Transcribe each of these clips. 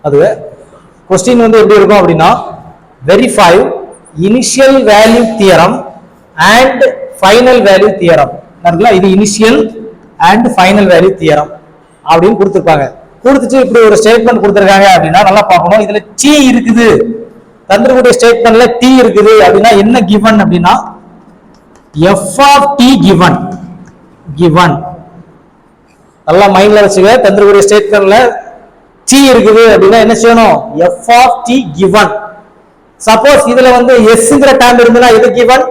அதுவே கொஸ்டின் வந்து எப்படி இருக்கும் அப்படின்னா verify initial value theorem and final value theorem. இது initial and final value theorem அப்படின்னு கொடுத்துருப்பாங்க. கொடுத்துட்டு இப்படி ஒரு ஸ்டேட்மெண்ட் கொடுத்துருக்காங்க அப்படின்னா நல்லா பார்க்கணும். இதுல டி இருக்குது, தந்திரக்கூடிய ஸ்டேட்மெண்ட்ல டி இருக்குது அப்படின்னா என்ன கிவன் அப்படின்னா F of T given. Given நல்லா மைண்ட்ல வச்சுக்க. தந்திரக்கூடிய ஸ்டேட்மெண்ட்ல டி இருக்குது அப்படின்னா என்ன செய்யணும்? F of T given. Suppose இதுல வந்து எஸ்ங்கிற டேர்ம் இருந்ததுன்னா எது கிவன்?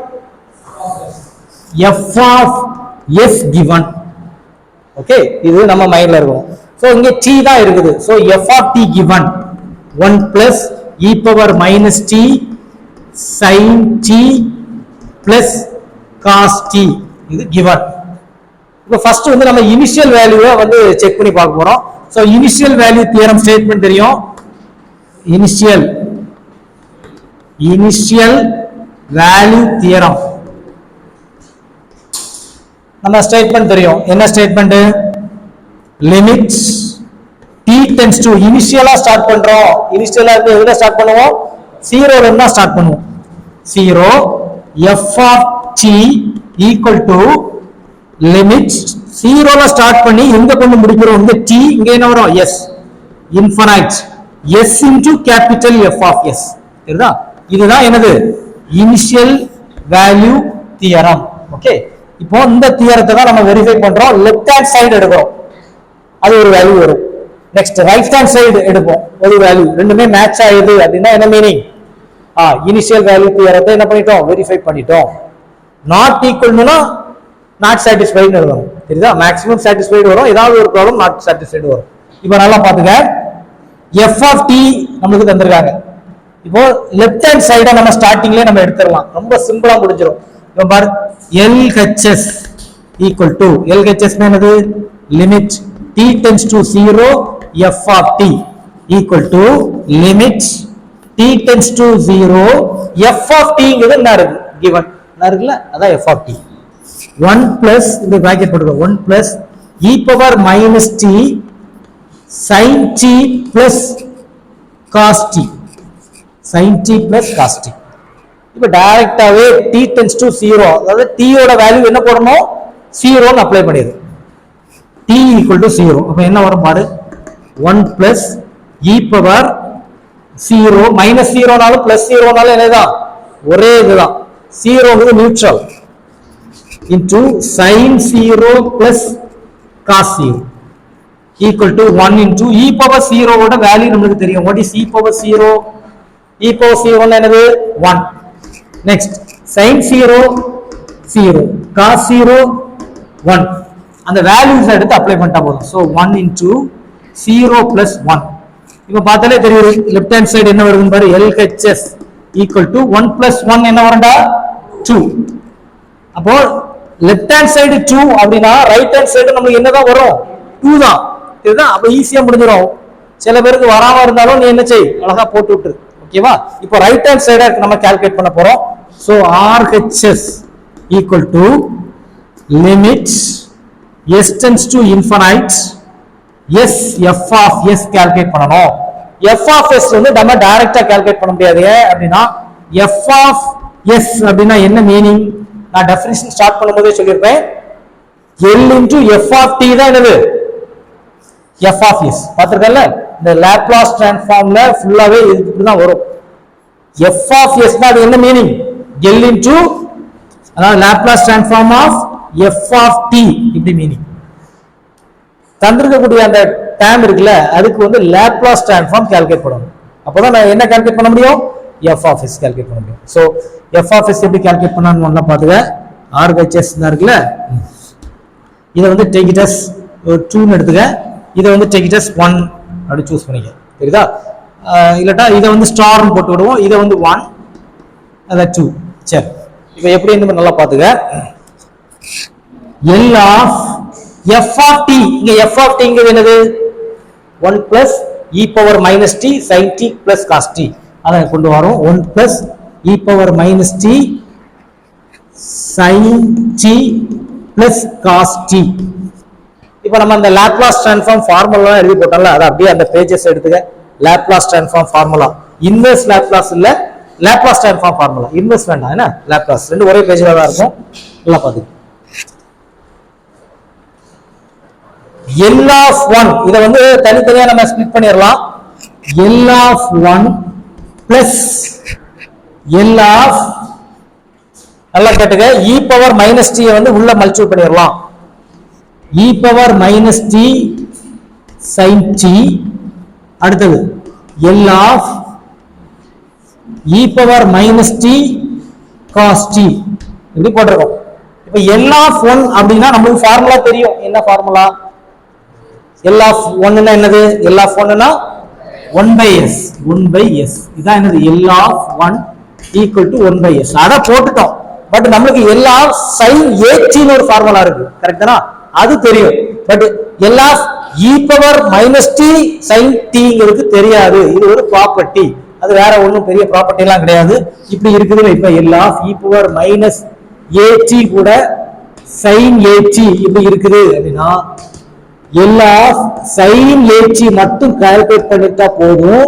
F of S given. Okay, இது நம்ம மைண்ட்ல இருக்கும். சோ இங்க டி தான் இருக்குது. So F of T given 1 plus e power minus t sin t plus cos t, இது கிவன். இப்போ ஃபர்ஸ்ட் வந்து நம்ம இனிஷியல் வேல்யூவை வந்து செக் பண்ணி பார்க்க போறோம். So initial value theorem statement தெரியும். இனிஷியல் வேல்யூ தியரம் நம்ம ஸ்டேட்மெண்ட் தெரியும். என்ன statement? Limit t tends to இனிஷியலா ஸ்டார்ட் பண்றோம். இனிஷியலா இருந்து எதுல ஸ்டார்ட் பண்ணுவோம்? 0 ல இருந்து ஸ்டார்ட் பண்ணுவோம். 0 f of t equal to limit 0 ல ஸ்டார்ட் பண்ணி எங்க கொண்டு முடிக்கிறோம்? இந்த t இங்க என்ன வரும்? s infinite s into capital F of s. சரிதா? இதுதான் என்னது? Initial value theorem. ஓகே, இப்போ இந்த தியரத்தை தான் நம்ம வெரிஃபை பண்றோம். லெஃப்ட் ஹேண்ட் சைடு எடுக்கிறோம், அது ஒரு வேல்யூ வரும். நெக்ஸ்ட் ரைட் ஹேண்ட் சைடு எடுப்போம், ஒரு வேல்யூ. ரெண்டுமே மேட்ச் ஆகுது அப்படின்னா என்ன மீனிங்? இனிஷியல் வேல்யூ தியரத்தை என்ன பண்ணிட்டோம்? வெரிஃபை பண்ணிட்டோம். நாட் ஈக்குவல்னா நாட் சாட்டிஸ்ஃபைடு வரும். சரிதா? மேக்ஸிமம் சாட்டிஸ்ஃபைடு வரும், ஏதாவது ஒரு ப்ராப்ளம் நாட் சாட்டிஸ்ஃபைடு வரும். இப்போ நல்லா பாத்துங்க, எஃப் ஆஃப் டி நமக்கு தந்திருக்காங்க. இப்போ லெஃப்ட் ஹேண்ட் சைடை நம்ம ஸ்டார்டிங்லேயே நம்ம எடுத்துடலாம், ரொம்ப சிம்பிளா முடிஞ்சிடும். இப்போ பாரு, LHS ஈக்குவல் டு LHS என்னது? Limit t tends to 0 f of t equal to limit t tends to 0 f of t ங்கிறது என்ன இருக்கு? given என்ன இருக்குல்ல, அதான் f of t. 1 plus இந்த பிராக்கெட் போட்டுக்கோ, 1 plus e power minus t sin t plus cos t. sin t plus cos t. இப்போ டைரக்டாவே t tends to 0, அதாவது t ஓட வேல்யூ என்ன போடணும்? 0 ன்னு அப்ளை பண்ணிடு. t equal to 0. அப்ப என்ன வரும் பாரு? 1 plus e power 0 minus 0 நாலும் plus 0 நாலும் என்னதான்? ஒரே இதுதான். 0 ங்கிறது neutral into sin 0 plus cos 0 equal to 1 into e power 0 ஓட வேல்யூ நமக்கு தெரியும். what is e power 0? e power 0 என்னது? 1. next sin 0 0 cos 0 1. அந்த வேல்யூஸ் எடுத்து அப்ளை பண்ணிட்டா போதும். So 1 into 0 plus 1. இப்போ பார்த்தாலே தெரியும் லெஃப்ட் ஹேண்ட் சைடு என்ன வருதுன்னு பாரு. LHS equal to 1 plus 1 என்ன வரும்டா? 2. அப்போ லெஃப்ட் ஹேண்ட் சைடு 2 அப்படின்னா ரைட் ஹேண்ட் சைடு நமக்கு என்னதான் வரும்? 2 தான். இதுதான். அப்ப ஈஸியா முடிஞ்சிடும். சில பேருக்கு வராம இருந்தாலும் நீ என்ன செய், அழகா போட்டு விட்டுரு. ஓகேவா? இப்போ ரைட் ஹேண்ட் சைட நம்ம கால்குலேட் பண்ண போறோம். So RHS equal to limit s tends to infinite s f of s calculate பண்ணனும். f of s வந்து நம்ம டைரக்டா கால்குலேட் பண்ண முடியாது. அப்படினா f of s அப்படினா என்ன மீனிங்? நான் டெஃபினிஷன் ஸ்டார்ட் பண்ணும்போதே சொல்லிருப்பேன். l into f of t தான் என்னது? f of s. பாத்துக்கல, இந்த லாப்லாஸ் ட்ரான்ஸ்ஃபார்ம்ல ஃபுல்லாவே இப்படி தான் வரும். f of s னா அது என்ன மீனிங்? l into அதாவது Laplace transform of f of t இப்படி மீனிங். தந்திருக்கக்கூடிய அந்த டேர்ம் இருக்குல்ல, அதுக்கு வந்து லாப்லாஸ் ட்ரான்ஸ்ஃபார்ம் கால்குலேட் பண்ணணும். அப்பதான் நான் என்ன கால்குலேட் பண்ண முடியும்? f of s கால்குலேட் பண்ண முடியும். சோ f of s எப்படி கால்குலேட் பண்ணனும்னு ஒண்ணா பாத்துங்க. RHS இருக்குல்ல, இத வந்து take it as 2 ன்னு எடுத்துக்க. இத வந்து take it as 1 அப்படி சூஸ் பண்ணிக்க. சரிதா? இல்லட்டா இத வந்து ஸ்டார் ன்னு போட்டு விடுவோம். இத வந்து 1 அத 2. சரி, இப்போ எப்படி என்ன நல்லா பாத்துக்க. L of f of t, இங்க f of t ங்கிறது என்னது? 1 plus e power minus t sin t plus cos t. அத கொண்டு வரோம். 1 plus e power minus t sin t plus cos t. இப்போ நம்ம அந்த லாப்லாஸ் ட்ரான்ஸ்ஃபார்ம் ஃபார்முலா எழுதி போட்டோம்ல, அத அப்படியே அந்த பேजेस எடுத்துக்க. Laplace transform formula. Inverse Laplace இல்ல, லாப்லாஸ் டிரான்ஸ்ஃபார்ம் ஃபார்முலா. இன்வெர்ஸ் வேண்டாம், என்ன லாப்லாஸ். ரெண்டு ஒரே பேஜ்ல தான் இருக்கும். நல்லா பாத்துங்க. L of 1 இத வந்து தனித்தனியா நம்ம ஸ்ப்ளிட் பண்ணிரலாம். L of 1 plus L of, நல்லா கேட்டுங்க, e பவர் மைனஸ் t வந்து உள்ள மல்டிப்ளை பண்ணிரலாம். e power minus t sin t, அடுத்தது L of e power minus t cos t இப்படி போட்டுறோம். இப்ப L of 1 அப்படினா நமக்கு ஃபார்முலா தெரியும். என்ன ஃபார்முலா? L of 1 னா என்னது? L of 1 னா 1 by s. 1 by s இதான் என்னது? L of 1 equal to 1 by s. அத போட்டுட்டோம். பட் நமக்கு L of sin at னு ஒரு ஃபார்முலா இருக்கு, கரெக்ட்டா? அது தெரியும். But L of e power minus t sin t ங்கிறது தெரியாது. இது ஒரு ப்ராப்பர்ட்டி. அது வேற ஒண்ணும் பெரிய ப்ராப்பர்ட்டி எல்லாம் கிடையாது. இப்படி இருக்குது. இப்ப L of e power minus at கூட sin at இப்படி இருக்குது அப்படினா L of sin at மட்டும் கால்குலேட் பண்ணிட்டா போதும்.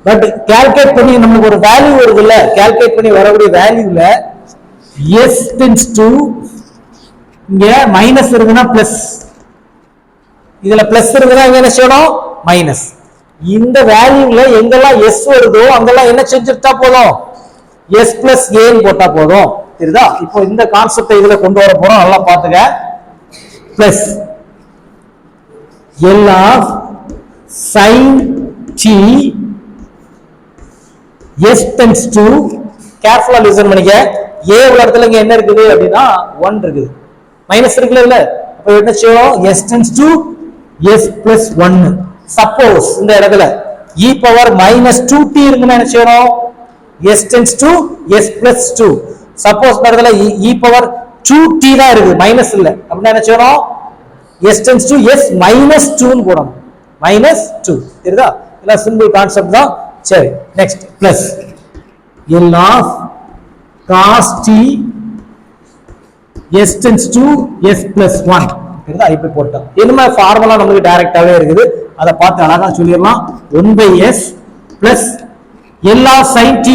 பட் கால்குலேட் பண்ணி நமக்கு ஒரு வேல்யூ வருதுல்ல, கால்குலேட் பண்ணி வரக்கூடிய வேல்யூல s tends to, இங்க மைனஸ் இருக்குன்னா பிளஸ், இதுல பிளஸ் இருக்குன்னா இங்க என்ன செய்யணும்? மைனஸ். இந்த வேல்யூல எங்கெல்லாம் s வருதோ அங்கெல்லாம் என்ன செஞ்சுட்டா போதும்? s plus a ன்னு போட்டா போதும். தெரியுதா? இப்போ இந்த கான்செப்டை இதுல கொண்டு வர போறோம். நல்லா பாத்துங்க. Plus L of sin t s tends to, கேர்ஃபுல்லா லிசன் பண்ணிக்க, a உள்ள இடத்துல இங்க என்ன இருக்குது அப்படின்னா 1 இருக்குது, மைனஸ் இருக்குல்ல இல்ல. அப்ப என்ன செய்யணும்? s tends to s plus 1. Suppose இந்த இடத்துல e பவர் மைனஸ் 2t இருக்குன்னா என்ன செய்யணும்? s tends to s plus 2. Suppose இந்த இடத்துல e பவர் 2t தான் இருக்கு, மைனஸ் இல்ல, அப்படின்னா என்ன செய்யணும்? s tends to s minus 2 ன்னு போடணும். minus 2. தெரியுதா? இதெல்லாம் சிம்பிள் கான்செப்ட் தான். சரி, next plus L of cos t s tends to s plus 1. தெரியுதா? இப்படி போட்டோம். என்ன ஃபார்முலா நமக்கு டைரக்டாவே இருக்குது. அதை பார்த்து அழகா சொல்லிடலாம். 1 by s plus L of sin t.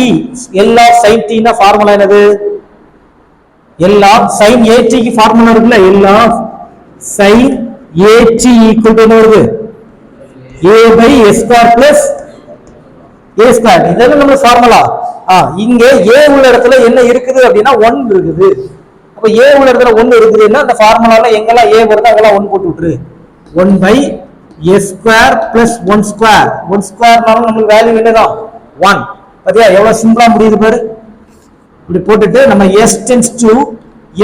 L of sin t னா ஃபார்முலா என்னது? L of sin at க்கு ஃபார்முலா இருக்குல்ல, L of sin at equal to என்ன வருது? a by s square plus a square. இதெல்லாம் நம்ம ஃபார்முலா. இங்க a உள்ள இடத்துல என்ன இருக்குது அப்படின்னா 1 இருக்குது. அப்ப a உள்ள இடத்துல 1 இருக்குதுன்னா அந்த ஃபார்முலால எங்கெல்லாம் a வருதோ அங்கெல்லாம் 1 போட்டு விட்டுரு. 1 by s square plus 1 square. 1 ஸ்கொயர்னாலும் நமக்கு வேல்யூ என்னதான்? 1. பாத்தியா எவ்வளவு சிம்பிளா முடியுது பாரு. இப்படி போட்டுட்டு நம்ம s tends to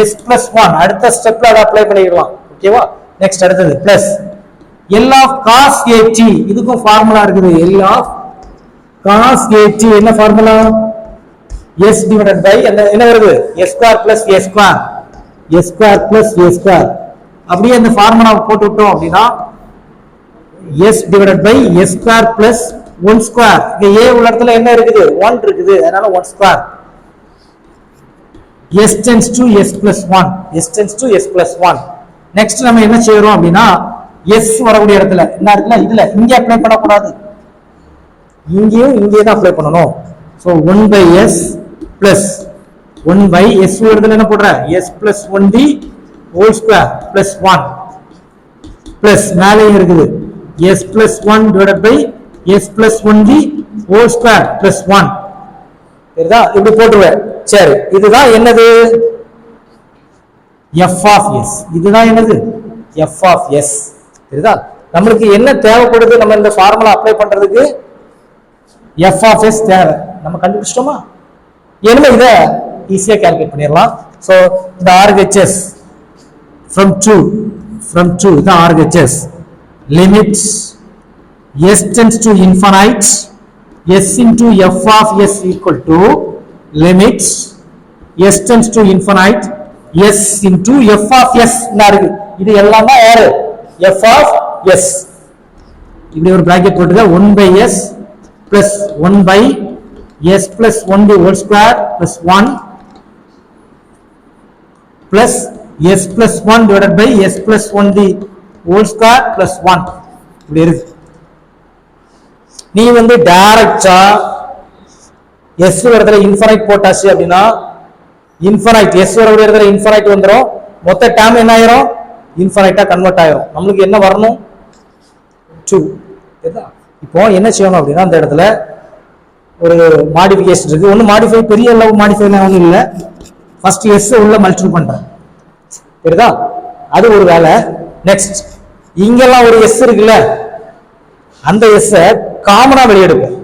s plus 1 அடுத்த ஸ்டெப்ல அதை அப்ளை பண்ணிடலாம். ஓகேவா? நெக்ஸ்ட் அடுத்தது plus L of cos at. இதுக்கும் ஃபார்முலா இருக்குது. L of cos at என்ன ஃபார்முலா? s divided by என்ன வருது? s square plus a square. s square plus a square. அப்படியே அந்த ஃபார்முலா போட்டு விட்டோம் அப்படினா s divided by s square plus 1 square. இங்க a உள்ள இடத்துல என்ன இருக்குது? 1 இருக்குது. அதனால 1 square. s tends to s plus 1. s tends to s plus 1. Next நம்ம என்ன செய்யறோம் அப்படின்னா s வரக்கூடிய இடத்துல என்ன இருக்குன்னா இதுல இங்க அப்ளை பண்ண கூடாது, இங்கேயும் இங்கே தான் அப்ளை பண்ணணும். So 1 by s plus 1 by s இடத்துல என்ன போடுற? s plus 1d whole square plus 1 plus மேலே இருக்குது s plus 1 divided by s plus 1d whole square plus 1. சரிதா? இப்படி போட்டுருவேன். சரி, இதுதான் என்னது? f of s. இதுதான் என்னது? f of s. சரிதா? நமக்கு என்ன தேவைப்படுது? நம்ம இந்த ஃபார்முலா அப்ளை பண்றதுக்கு f of s தேவை. நம்ம கண்டுபிடிச்சிட்டோமா? எனவே இத ஈஸியா கால்குலேட் பண்ணிடலாம். சோ இந்த RHS from 2 the RHS limits s tends to infinite s into f of s equal to limits s tends to infinite s into f of s னா இருக்கு. இது எல்லாம் தான் யாரு? f of s. இப்படி ஒரு பிராக்கெட் போட்டுங்க. 1 by s plus 1 by s plus 1 the whole square plus 1 plus s plus 1 divided by s plus 1 the whole square plus 1. இப்படி இருக்கு. நீ வந்து டைரக்டா எஸ் இடத்துல இன்ஃபைனைட் போட்டாச்சு அப்படின்னா இன்ஃபைனைட் எஸ் இடத்துல இன்ஃபைனைட் வந்துடும். மொத்த டேம் என்ன ஆயிரும்? இன்ஃபைனைட்டா கன்வெர்ட் ஆயிரும். நம்மளுக்கு என்ன வரணும்? 2. இப்போ என்ன செய்யணும் அப்படின்னா அந்த இடத்துல ஒரு மாடிஃபிகேஷன் இருக்கு. ஒன்னும் மாடிஃபை பெரிய அளவு மாடிஃபை ஒன்றும் இல்லை. ஃபர்ஸ்ட் எஸ் உள்ள மல்டிபிள் பண்றேன். சரிதா? அது ஒரு வேலை. நெக்ஸ்ட் இங்கெல்லாம் ஒரு எஸ் இருக்குல்ல, அந்த எஸ் காமனா வெளியெடுப்போம்.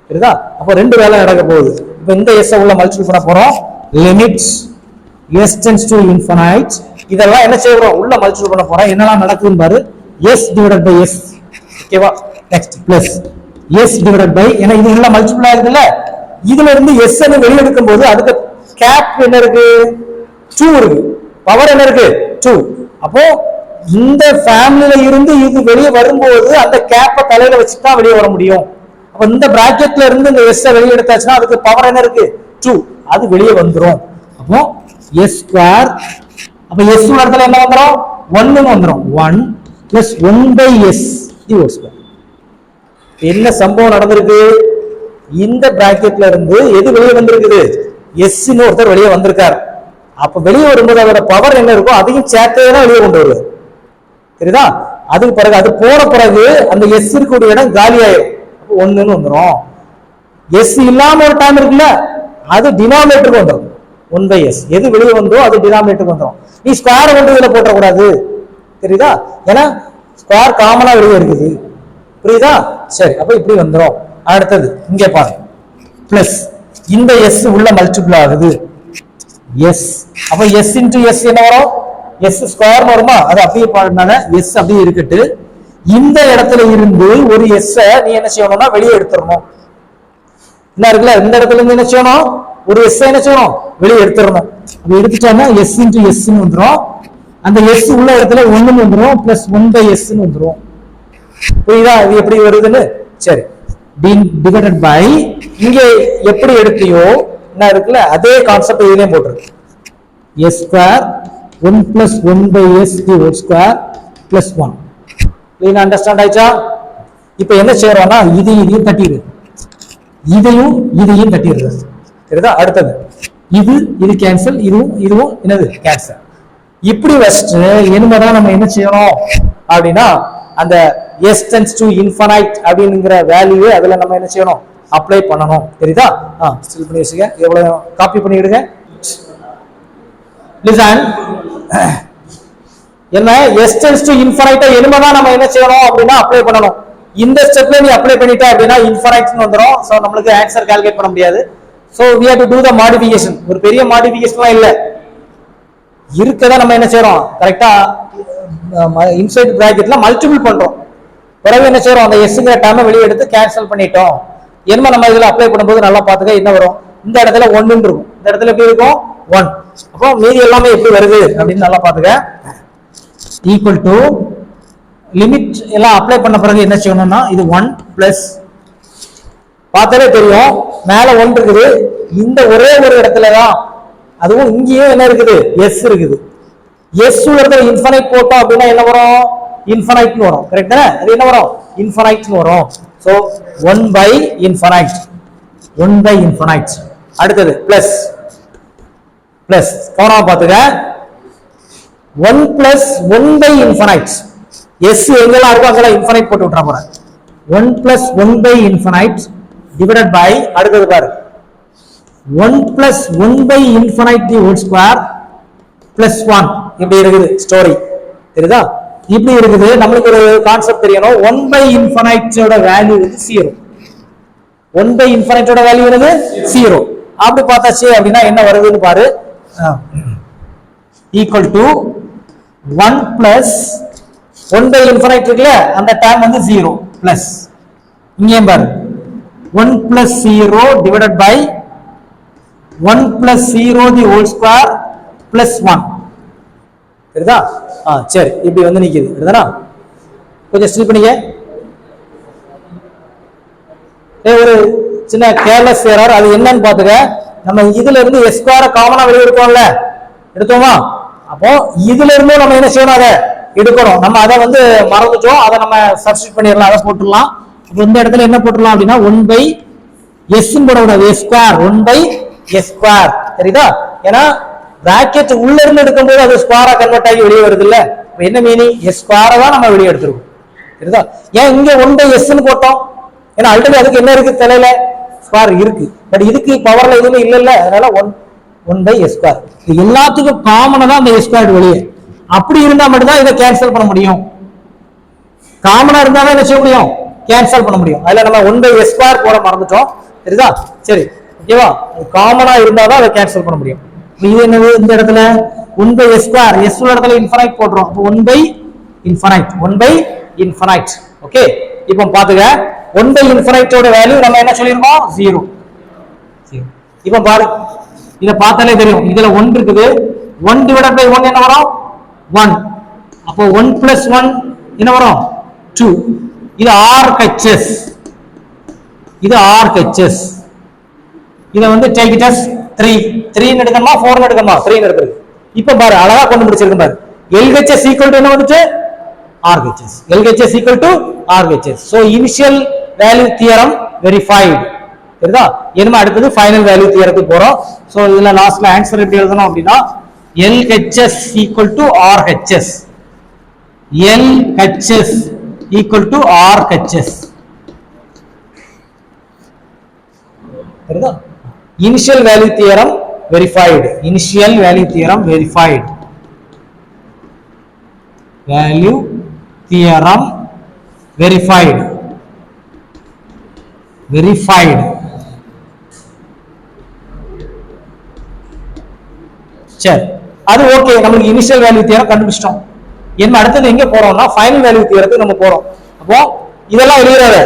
சரிதா? அப்போ 2 வேலை நடக்க போகுது. இப்போ இந்த எஸ் உள்ள மல்டிபிள் பண்ண போறோம். Limits s tends to infinite. இதெல்லாம் என்ன செய்யறோம்? உள்ள மல்டிபிள் பண்ண போறோம். என்னெல்லாம் நடக்குதுன்னு பாரு. s divided by s. ஓகேவா? Next plus s divided by, ஏன்னா இது உள்ள மல்டிபிள் ஆகுதுல்ல, இதுல இருந்து s ன்னு வெளிய எடுக்கும் போது அதுக்கு கேப் என்ன இருக்கு? 2 இருக்கு. பவர் என்ன இருக்கு? 2. அப்போ இந்த ஃபேமிலில இருந்து இது வெளிய வரும்போது அந்த கேப்பை தலையில வச்சு தான் வெளிய வர முடியும். அப்ப இந்த பிராக்கெட்ல இருந்து இந்த s வெளிய எடுத்தாச்சுன்னா அதுக்கு பவர் என்ன இருக்கு? 2. அது வெளிய வந்துரும். அப்போ s ஸ்கொயர், அப்ப s உள்ள இடத்துல என்ன வந்துரும்? 1 ன்னு வந்துரும். 1 plus 1 by s the whole square. என்ன சம்பவம் நடந்திருக்கு? இந்த பிராக்கெட்ல இருந்து எது வெளியே வந்திருக்குது? s ன்னு ஒருத்தர் வெளியே வந்திருக்காரு. அப்ப வெளியே வரும்போது அதோட பவர் என்ன இருக்கோ அதையும் சேர்த்தே தான் வெளியே கொண்டு வருது. சரிதா? அதுக்கு பிறகு அது போன பிறகு அந்த s இருக்கக்கூடிய இடம் காலி ஆயிடும். அப்போ 1ன்னு வந்துரும். s இல்லாம ஒரு டைம் இருக்குல்ல, அது டினாமினேட்டருக்கு வந்துடும். 1 by s எது வெளியே வந்தோ அது டினாமினேட்டருக்கு வந்துடும். நீ ஸ்கொயர் கொண்டு இதுல போட்ட கூடாது. தெரியுதா? ஏன்னா ஸ்கொயர் காமனா வெளியே இருக்குது. புரியுதா? சரி, அப்ப இப்படி வந்துரும். அடுத்தது இங்க பாருங்க, பிளஸ் இந்த s உள்ள மல்டிபிள் ஆகுது. s, அப்ப s into s என்ன வரும்? s ஸ்கொயர் வருமா? அது அப்படியே பாருனால s அப்படியே இருக்கட்டு. இந்த இடத்துல இருந்து ஒரு s நீ என்ன செய்யணும்னா வெளியே எடுத்துறணும். என்ன இருக்குல்ல, இந்த இடத்துல இருந்து என்ன செய்யணும்? ஒரு s என்ன செய்யணும்? வெளியே எடுத்துறணும். அப்ப எடுத்துட்டோம்னா s into s ன்னு வந்துரும். அந்த s உள்ள இடத்துல 1 ன்னு வந்துரும். பிளஸ் 1 by s ன்னு வந்துரும். புரியுதா இது எப்படி வருதுன்னு? சரி, டிவைடட் பை இங்க எப்படி எடுத்தியோ என்ன இருக்குல்ல அதே கான்செப்ட் இதுலயும் போட்டுருக்கு. s square 1 plus 1 by s the whole square plus 1. நீங்க அண்டர்ஸ்டாண்ட் ஆயிச்சா? இப்போ என்ன செய்யறோம்னா இதையும் தட்டிடு, இதையும் தட்டிடுறது. சரிதா? அடுத்தது இது கேன்சல், இதுவும் என்னது கேன்சல். இப்படி வச்சுட்டு என்னதான் நம்ம என்ன செய்யணும் அப்படின்னா அந்த s tends to infinite அப்படிங்கிற வேல்யூ அதுல நம்ம என்ன செய்யணும்? அப்ளை பண்ணணும். தெரியுதா? ஸ்டில் பண்ணி வச்சுக்க, எவ்வளவு காப்பி பண்ணிடுங்க. லிசன், என்ன s tends to infinite என்னதான் நம்ம என்ன செய்யணும் அப்படின்னா அப்ளை பண்ணணும். இந்த ஸ்டெப்ல நீ அப்ளை பண்ணிட்ட அப்படின்னா இன்ஃபைனைட்னு வந்துரும். சோ நமக்கு ஆன்சர் கால்குலேட் பண்ண முடியாது. So we have to do the modification. ஒரு பெரிய மாடிஃபிகேஷன்லாம் இல்ல, இருக்கதா நம்ம என்ன செய்யறோம்? கரெக்டா இன்சைட் பிராக்கெட்ல மல்டிபிள் பண்றோம். பிறகு என்ன செய்யறோம்? அந்த எஸ்ங்கிற டேர்மை வெளியே எடுத்து கேன்சல் பண்ணிட்டோம். என்ன நம்ம இதுல அப்ளை பண்ணும்போது நல்லா பாத்துக்க, என்ன வரும்? இந்த இடத்துல 1 இருக்கும், இந்த இடத்துல எப்படி இருக்கும்? 1. அப்போ மீதி எல்லாமே எப்படி வருது அப்படின்னு நல்லா பாத்துக்க. ஈக்குவல் டு லிமிட் எல்லாம் அப்ளை பண்ண பிறகு என்ன செய்யணும்னா இது 1 பிளஸ், பார்த்தாலே தெரியும் மேல 1 இருக்குது. இந்த ஒரே ஒரு இடத்துல தான், அதுவும் இங்கேயும் என்ன இருக்குது? எஸ் இருக்குது. எஸ் உள்ள இன்ஃபைனைட் போட்டோம் அப்படின்னா என்ன வரும்? இன்ஃபைனைட்னு வரும். கரெக்ட் தானே? அது என்ன வரும்? இன்ஃபைனைட்னு வரும். So 1 by infinite, 1 by infinite. அடுத்தது பிளஸ் கவனமா பாத்துக்க. 1 plus 1 by infinite. எஸ் எங்கெல்லாம் இருக்கோ அங்கெல்லாம் இன்ஃபைனைட் போட்டு விட்டுற போறேன். 1 plus 1 by infinite divided by, அடுத்தது பாரு, 1 plus 1 by infinite the whole square plus 1. இப்படி இருக்குது ஸ்டோரி. தெரியுதா? இப்படி இருக்குது. நம்மளுக்கு ஒரு கான்செப்ட் தெரியணும். 1 by infinite ஓட வேல்யூ வந்து 0. 1 by infinite ஓட வேல்யூ என்னது? 0. அப்படி பார்த்தாச்சு அப்படின்னா என்ன வருதுன்னு பாரு. Equal to 1 plus 1 by infinite இருக்குல்ல, அந்த டேர்ம் வந்து 0 பிளஸ் இங்கேயும் பாரு 1 plus 0 divided by 1 plus 0 the whole square plus 1. சரிதா? சரி, இப்படி வந்து நிக்குது. சரிதானா? கொஞ்சம் ஸ்டில் பண்ணிக்க. ஒரு சின்ன கேர்லெஸ் எரர், அது என்னன்னு பாத்துக்க. நம்ம இதுல இருந்து s ஸ்கொயரை காமனா வெளியே எடுத்தோம்ல, எடுத்தோமா? அப்போ இதுல இருந்தும் நம்ம என்ன செய்யணும்? அதை எடுக்கணும். நம்ம அதை வந்து மறந்துட்டோம், அதை நம்ம சப்ஸ்டிட் பண்ணிடலாம், அதை போட்டுடலாம். அப்ப இந்த இடத்துல என்ன போட்டுடலாம் அப்படின்னா 1/s போடக்கூடாது, s ஸ்கொயர் 1/s ஸ்கொயர். தெரியுதா? ஏன்னா பிராக்கெட் உள்ள இருந்து எடுக்கும்போது அது ஸ்கொயரா கன்வெர்ட் ஆகி வெளியே வருது இல்ல. என்ன மீனிங்? s ஸ்கொயரை தான் நம்ம வெளியே எடுத்துருக்கோம். தெரியுதா? ஏன் இங்க 1/s போட்டோம்? ஏன்னா ஆல்ரெடி அதுக்கு என்ன இருக்கு? தலையில ஸ்கொயர் இருக்கு. பட் இதுக்கு பவர்ல எதுவுமே இல்ல, அதனால 1/s ஸ்கொயர். இது எல்லாத்துக்கும் காமனா தான் அந்த s ஸ்கொயர் வெளியே. அப்படி இருந்தா மட்டும் தான் இதை கேன்சல் பண்ண முடியும். காமனா இருந்தா தான் என்ன செய்ய முடியும்? கேன்சல் பண்ண முடியும். அதுல நம்ம 1/s ஸ்கொயர் போட மறந்துட்டோம். தெரியுதா? சரி, ஓகேவா? காமனா இருந்தா தான் அதை கேன்சல் பண்ண முடியும். இது என்னது? இந்த இடத்துல 1/s ஸ்கொயர், s உள்ள இடத்துல இன்ஃபைனைட் போடுறோம். அப்போ 1/∞. ஓகே, இப்போ பாத்துங்க 1/∞ ஓட வேல்யூ நம்ம என்ன சொல்லிருக்கோம்? 0. இப்போ பாரு, இத பார்த்தாலே தெரியும். இதுல 1 இருக்குது. 1 டிவைடட் பை 1 என்ன வரும்? 1. அப்போ 1 + 1 என்ன வரும்? 2. இது RHS. இது RHS. இத வந்து take it as 3. 3 ன்னு எடுக்கணுமா 4 ன்னு எடுக்கணுமா? 3 ன்னு எடுக்கிறது. இப்போ பாரு, அழகா கொண்டு முடிச்சிருக்கேன் பாரு. LHS = என்ன வந்துச்சு? RHS. LHS = RHS. So initial value theorem verified. தெரியுதா? இனிமே அடுத்தது ஃபைனல் வேல்யூ தியரத்துக்கு போறோம். சோ இதுல லாஸ்ட்ல ஆன்சர் எப்படி எழுதணும் அப்படின்னா LHS = RHS. LHS = RHS. தெரியுதா? Initial value theorem verified. Initial value theorem verified. Value theorem verified. Verified. சரி, அது ஓகே. நமக்கு இனிஷியல் வேல்யூ தியரம் கண்டுபிடிச்சிட்டோம். என்ன அடுத்தது எங்க போறோம்னா ஃபைனல் வேல்யூ தியரத்துக்கு நம்ம போறோம். அப்போ இதெல்லாம் எழுதுறாத,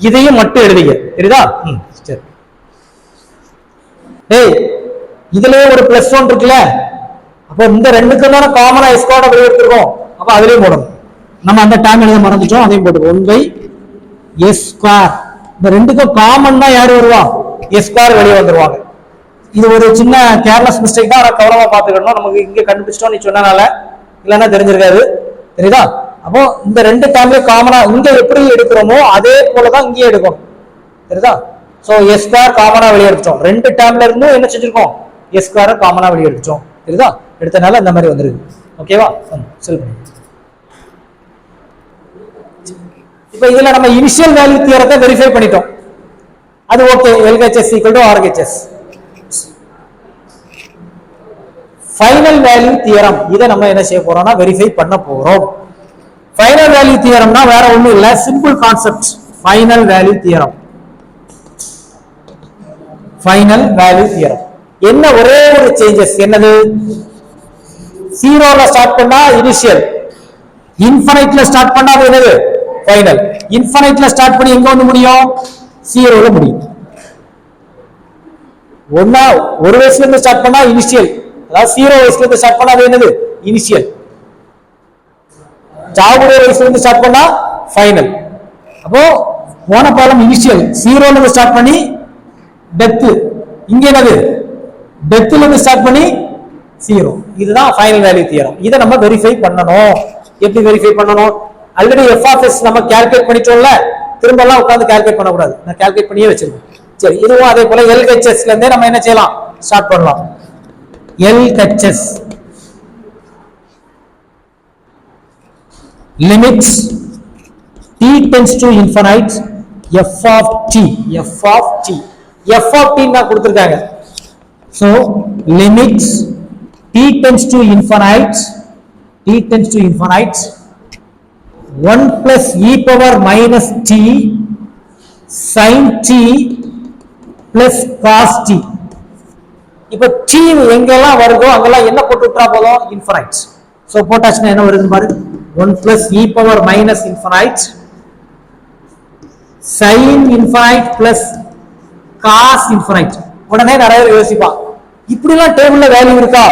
இதையும் மட்டும் எழுதிங்க. தெரியுதா? சரி. ஏய், இதுலயே ஒரு +1 இருக்குல்ல. அப்போ இந்த ரெண்டுக்கும் தான காமனா s ஸ்கொயர் வெளிய எடுத்துறோம். அப்ப அதுலயே போடணும். நம்ம அந்த டைம் எழுத மறந்துட்டோம், அதையும் போடுவோம். 1/s square. இந்த ரெண்டுக்கும் காமன் தான் யார் வருவா? s ஸ்கொயர் வெளிய வந்துருவாங்க. இது ஒரு சின்ன கேர்லெஸ் மிஸ்டேக் தான், கவனமா பாத்துக்கணும். நமக்கு இங்க கண்டுபிடிச்சிட்டோம் நீ சொன்னனால, இல்லன்னா தெரிஞ்சிருக்காது. தெரியுதா? அப்போ இந்த ரெண்டு டைம்ல காமனா இங்க எப்படி எடுக்கிறோமோ அதே போலதான் இங்கே எடுக்கணும். தெரியுதா? சோ s ஸ்கொயர் காமனா வெளிய எடுத்துட்டோம். ரெண்டு டைம்ல இருந்தும் என்ன செஞ்சிருக்கோம்? s ஸ்கொயர் காமனா வெளிய எடுத்துட்டோம். தெரியுதா? எடுத்தனால இந்த மாதிரி வந்துருக்கு. ஓகேவா? செல் பண்ணு. இப்போ இதுல நம்ம இனிஷியல் வேல்யூ தியரத்தை வெரிஃபை பண்ணிட்டோம். அது okay. LHS = RHS. Final value theorem இத நம்ம என்ன செய்ய போறோம்னா வெரிஃபை பண்ண போறோம். ஃபைனல் வேல்யூ தியரம்னா வேற ஒண்ணும் இல்ல, simple concept. Final value theorem. Final value theorem என்ன? ஒரே ஒரு சேஞ்சஸ். என்னது? 0ல ஸ்டார்ட் பண்ணா இனிஷியல், இன்ஃபினிட்ல ஸ்டார்ட் பண்ணா அது என்னது? ஃபைனல். இன்ஃபினிட்ல ஸ்டார்ட் பண்ணி எங்க வந்து முடியும்? 0ல முடியும். ஒரு வயசுல இருந்து ஸ்டார்ட் பண்ணா இனிஷியல், அதாவது 0 வயசுல இருந்து ஸ்டார்ட் பண்ணா அது என்னது? இனிஷியல். சாவுடைய வயசுல இருந்து ஸ்டார்ட் பண்ணா ஃபைனல். அப்போ போன பாலம் இனிஷியல் 0ல இருந்து ஸ்டார்ட் பண்ணி டெத். இங்க என்னது? டெத்ல இருந்து ஸ்டார்ட் பண்ணி 0. இதுதான் ஃபைனல் வேல்யூ தியரம். இதை நம்ம வெரிஃபை பண்ணணும். எப்படி வெரிஃபை பண்ணணும்? ஆல்ரெடி f(s) நம்ம கால்குலேட் பண்ணிட்டோம்ல, திரும்ப எல்லாம் உட்கார்ந்து கால்குலேட் பண்ண கூடாது. நான் கால்குலேட் பண்ணியே வச்சிருக்கேன். சரி, இதுவும் அதே போல LHS ல இருந்தே நம்ம என்ன செய்யலாம்? ஸ்டார்ட் பண்ணலாம். LHS limits t tends to infinite f of t னா கொடுத்திருக்காங்க. so limits t tends to infinite 1 plus e power minus t sin t plus cos t. இப்ப t எங்கெல்லாம் வருதோ அங்கெல்லாம் என்ன போட்டு விட்டா போதும்? இன்ஃபினைட். சோ போட்டாச்சுன்னா என்ன வருதுன்னு பாரு. 1 plus e power minus infinite sin infinite plus cos infinite. உடனே நிறைய பேர் யோசிப்பா, இப்படி எல்லாம் டேபிள்ல வேல்யூ இருக்கா?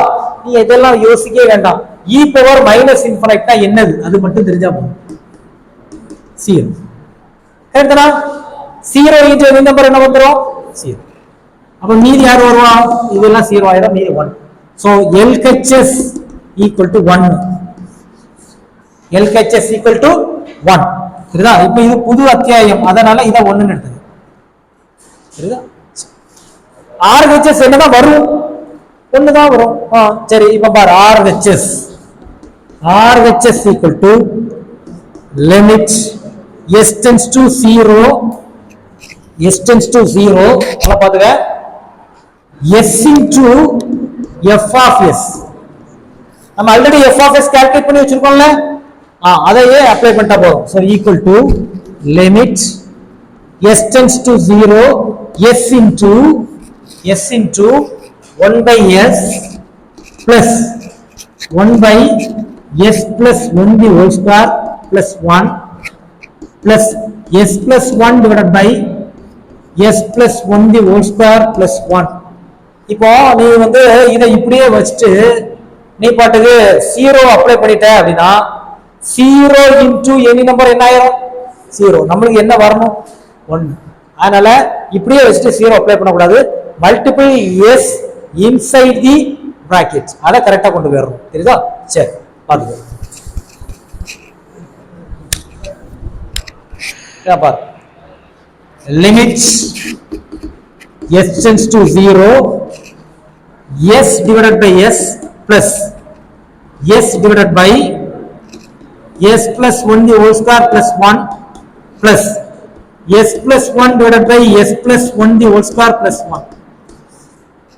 நீ இதெல்லாம் யோசிக்கவே வேண்டாம். e power minus infinite னா என்னது? அது மட்டும் தெரிஞ்சா போதும். 0. கரெக்ட்டா? 0 into any number என்ன வந்துரும்? 0. அப்ப மீதி யார் வருவா? இதெல்லாம் 0 ஆயிடும், மீதி 1. So LHS = 1. LHS = 1. சரிதா? இப்ப இது புது அத்தியாயம், அதனால இதை ஒண்ணுன்னு எடுத்தது. சரிதா? RHS என்னதான் வரும்? ஒண்ணுதான் வரும். சரி, இப்ப பாரு RHS equal to limit s tends to 0 பாத்துக்க s into f of s. நம்ம already f of s calculate பண்ணி வச்சிருக்கோம்ல, அதையே அப்ளை பண்ணிட்டா போதும். so equal to limit s tends to 0 s into 1 by s plus 1 by s plus 1 the whole square plus 1 plus s plus 1 divided by s plus 1 the whole square plus 1. இப்போ நீ வந்து இதை இப்படியே வச்சுட்டு நீ பாட்டுக்கு 0 அப்ளை பண்ணிட்ட அப்படின்னா 0 into any number என்ன ஆயிரும்? 0. நம்மளுக்கு என்ன வரணும்? 1. அதனால இப்படியே வச்சுட்டு 0 அப்ளை பண்ணக்கூடாது. Multiple s inside the brackets, அதை கரெக்டா கொண்டு போயிடணும். தெரியுதா? சரி, பாத்துக்கோ. பாரு, limits s tends to 0 s divided by s plus s divided by s plus 1 the whole square plus 1 plus s plus 1 divided by s plus 1 the whole square plus 1.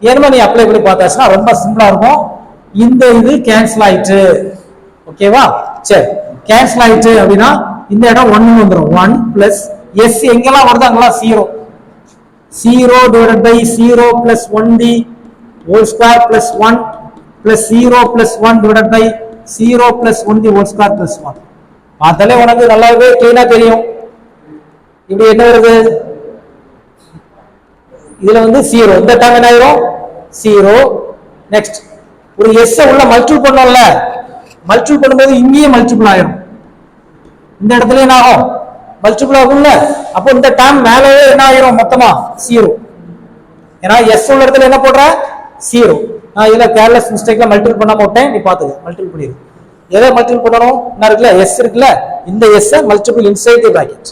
ஏன்னா நீ அப்ளை பண்ணி பார்த்தாச்சுன்னா ரொம்ப சிம்பிளா இருக்கும். இந்த இது கேன்சல் ஆயிட்டு. ஓகேவா? சரி, கேன்சல் ஆயிட்டு அப்படின்னா இந்த இடம் 1 வந்துடும். 1 பிளஸ் s எங்கெல்லாம் வருது அங்கெல்லாம் 0 divided by 0 plus 1 the whole square plus 1 plus 0 plus 1 divided by 0 plus 1 the whole square plus 1. பார்த்தாலே உனக்கு நல்லாவே கிளீனா தெரியும். இப்படி என்ன வருது? இதுல வந்து 0, இந்த டைம் என்ன ஆயிரும்? 0. நெக்ஸ்ட் ஒரு s உள்ள மல்டிபிள் பண்ணோம்ல, மல்டிபிள் பண்ணும்போது இங்கேயே மல்டிபிள் ஆயிரும். இந்த இடத்துல என்ன ஆகும்? மல்டிபிள் ஆகும்ல. அப்போ இந்த டைம் மேலேயே என்ன ஆயிரும்? மொத்தமா 0. ஏன்னா s உள்ள இடத்துல என்ன போடுற? 0. நான் இதுல கேர்லெஸ் மிஸ்டேக்ல மல்டிபிள் பண்ணாம விட்டேன். நீ பாத்துக்க, மல்டிபிள் பண்ணிரு. எதை மல்டிபிள் பண்ணணும்? என்ன இருக்குல்ல, s இருக்குல்ல, இந்த s multiple inside the bracket.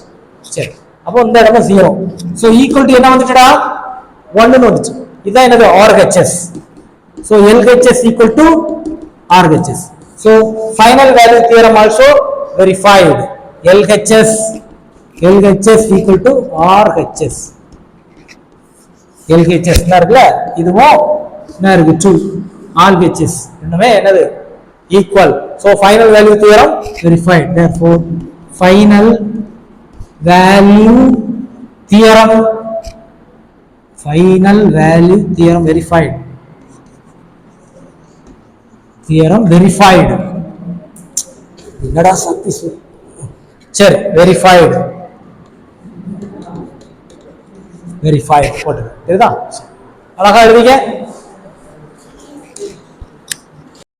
சரி, அப்போ இந்த இடமும் 0. சோ ஈக்குவல் டு என்ன வந்துச்சுடா? 1 ன்னு வந்துச்சு. இதான் என்னது? RHS. so LHS equal to RHS. so final value theorem also verified. LHS equal to RHS. LHS என்ன இருக்குல்ல, இதுவும் என்ன இருக்கு? 2 RHS ரெண்டுமே என்னது? equal. so final value theorem verified. therefore final value theorem verified. என்னடா சக்தி? சரி, verified போட்டு. சரிதா? அழகா எழுதிக்க.